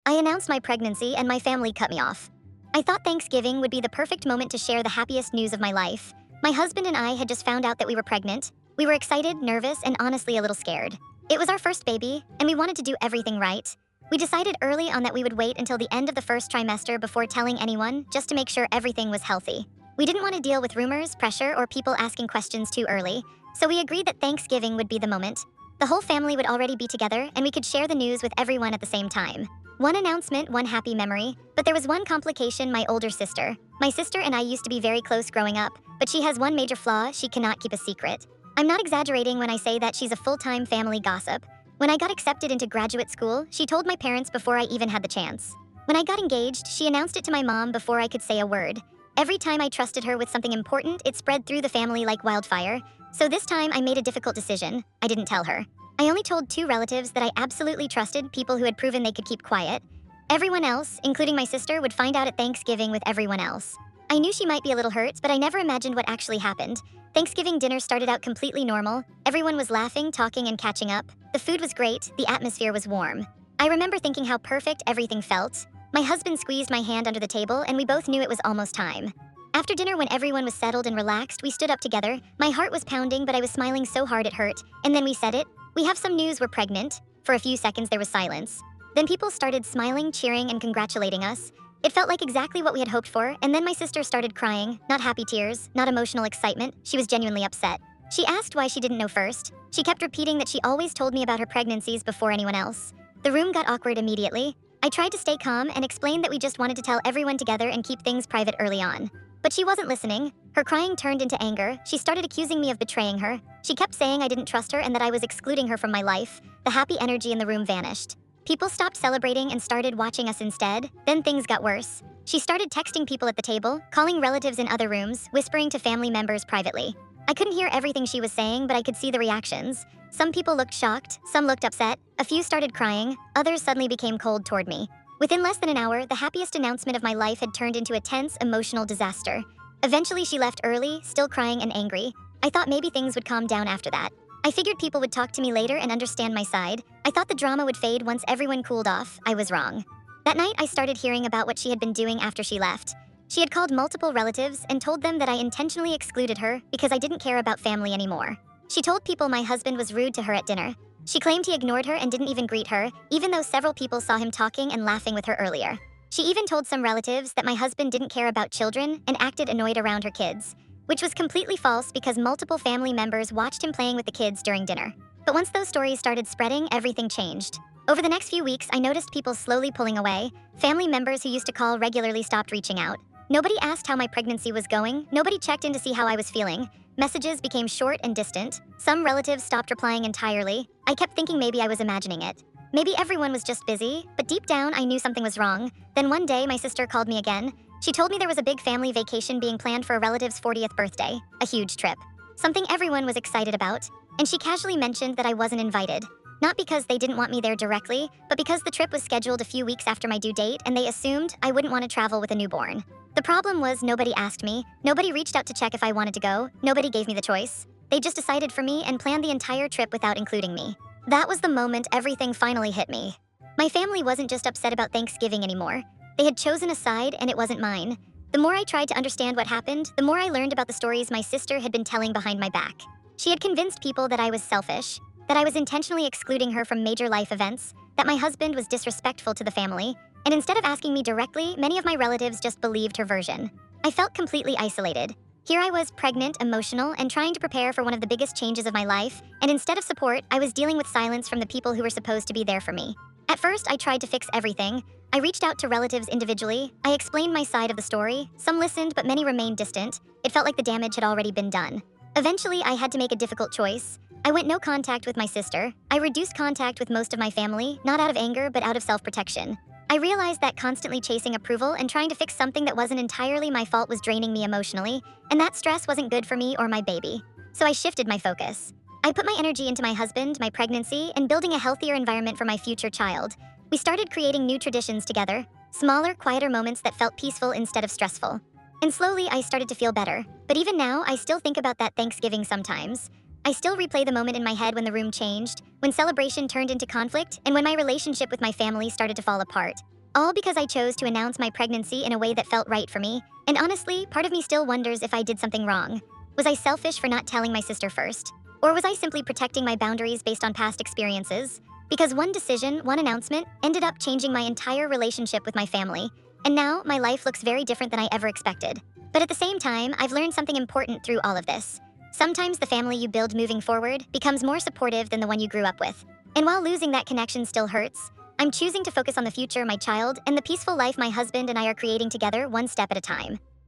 I announced my pregnancy and my family cut me off. I thought Thanksgiving would be the perfect moment to share the happiest news of my life. My husband and I had just found out that we were pregnant. We were excited, nervous, and honestly a little scared. It was our first baby, and we wanted to do everything right. We decided early on that we would wait until the end of the first trimester before telling anyone, just to make sure everything was healthy. We didn't want to deal with rumors, pressure, or people asking questions too early, so we agreed that Thanksgiving would be the moment. The whole family would already be together, and we could share the news with everyone at the same time. One announcement, one happy memory, but there was one complication: my older sister. My sister and I used to be very close growing up, but she has one major flaw: she cannot keep a secret. I'm not exaggerating when I say that she's a full-time family gossip. When I got accepted into graduate school, she told my parents before I even had the chance. When I got engaged, she announced it to my mom before I could say a word. Every time I trusted her with something important, it spread through the family like wildfire. So this time I made a difficult decision. I didn't tell her. I only told two relatives that I absolutely trusted, people who had proven they could keep quiet. Everyone else, including my sister, would find out at Thanksgiving with everyone else. I knew she might be a little hurt, but I never imagined what actually happened. Thanksgiving dinner started out completely normal. Everyone was laughing, talking, and catching up. The food was great, the atmosphere was warm. I remember thinking how perfect everything felt. My husband squeezed my hand under the table, and we both knew it was almost time. After dinner, when everyone was settled and relaxed, we stood up together. My heart was pounding, but I was smiling so hard it hurt. And then we said it. We have some news, we're pregnant. For a few seconds, there was silence. Then people started smiling, cheering, and congratulating us. It felt like exactly what we had hoped for, and then my sister started crying. Not happy tears, not emotional excitement. She was genuinely upset. She asked why she didn't know first. She kept repeating that she always told me about her pregnancies before anyone else. The room got awkward immediately. I tried to stay calm and explain that we just wanted to tell everyone together and keep things private early on. But she wasn't listening. Her crying turned into anger. She started accusing me of betraying her. She kept saying I didn't trust her and that I was excluding her from my life. The happy energy in the room vanished. People stopped celebrating and started watching us instead. Then things got worse. She started texting people at the table, calling relatives in other rooms, whispering to family members privately. I couldn't hear everything she was saying, but I could see the reactions. Some people looked shocked, some looked upset, a few started crying, others suddenly became cold toward me. Within less than an hour, the happiest announcement of my life had turned into a tense, emotional disaster. Eventually, she left early, still crying and angry. I thought maybe things would calm down after that. I figured people would talk to me later and understand my side. I thought the drama would fade once everyone cooled off. I was wrong. That night, I started hearing about what she had been doing after she left. She had called multiple relatives and told them that I intentionally excluded her because I didn't care about family anymore. She told people my husband was rude to her at dinner. She claimed he ignored her and didn't even greet her, even though several people saw him talking and laughing with her earlier. She even told some relatives that my husband didn't care about children and acted annoyed around her kids, which was completely false because multiple family members watched him playing with the kids during dinner. But once those stories started spreading, everything changed. Over the next few weeks, I noticed people slowly pulling away. Family members who used to call regularly stopped reaching out. Nobody asked how my pregnancy was going. Nobody checked in to see how I was feeling. Messages became short and distant. Some relatives stopped replying entirely. I kept thinking maybe I was imagining it. Maybe everyone was just busy, but deep down I knew something was wrong. Then one day my sister called me again. She told me there was a big family vacation being planned for a relative's 40th birthday, a huge trip. Something everyone was excited about, and she casually mentioned that I wasn't invited. Not because they didn't want me there directly, but because the trip was scheduled a few weeks after my due date and they assumed I wouldn't want to travel with a newborn. The problem was nobody asked me, nobody reached out to check if I wanted to go, nobody gave me the choice. They just decided for me and planned the entire trip without including me. That was the moment everything finally hit me. My family wasn't just upset about Thanksgiving anymore. They had chosen a side and it wasn't mine. The more I tried to understand what happened, the more I learned about the stories my sister had been telling behind my back. She had convinced people that I was selfish, that I was intentionally excluding her from major life events, that my husband was disrespectful to the family, and instead of asking me directly, many of my relatives just believed her version. I felt completely isolated. Here I was, pregnant, emotional, and trying to prepare for one of the biggest changes of my life, and instead of support, I was dealing with silence from the people who were supposed to be there for me. At first, I tried to fix everything. I reached out to relatives individually. I explained my side of the story. Some listened, but many remained distant. It felt like the damage had already been done. Eventually, I had to make a difficult choice. I went no contact with my sister. I reduced contact with most of my family, not out of anger, but out of self-protection. I realized that constantly chasing approval and trying to fix something that wasn't entirely my fault was draining me emotionally, and that stress wasn't good for me or my baby. So I shifted my focus. I put my energy into my husband, my pregnancy, and building a healthier environment for my future child. We started creating new traditions together, smaller, quieter moments that felt peaceful instead of stressful. And slowly, I started to feel better. But even now, I still think about that Thanksgiving sometimes. I still replay the moment in my head when the room changed, when celebration turned into conflict, and when my relationship with my family started to fall apart. All because I chose to announce my pregnancy in a way that felt right for me. And honestly, part of me still wonders if I did something wrong. Was I selfish for not telling my sister first? Or was I simply protecting my boundaries based on past experiences? Because one decision, one announcement, ended up changing my entire relationship with my family. And now, my life looks very different than I ever expected. But at the same time, I've learned something important through all of this. Sometimes the family you build moving forward becomes more supportive than the one you grew up with. And while losing that connection still hurts, I'm choosing to focus on the future of my child and the peaceful life my husband and I are creating together one step at a time.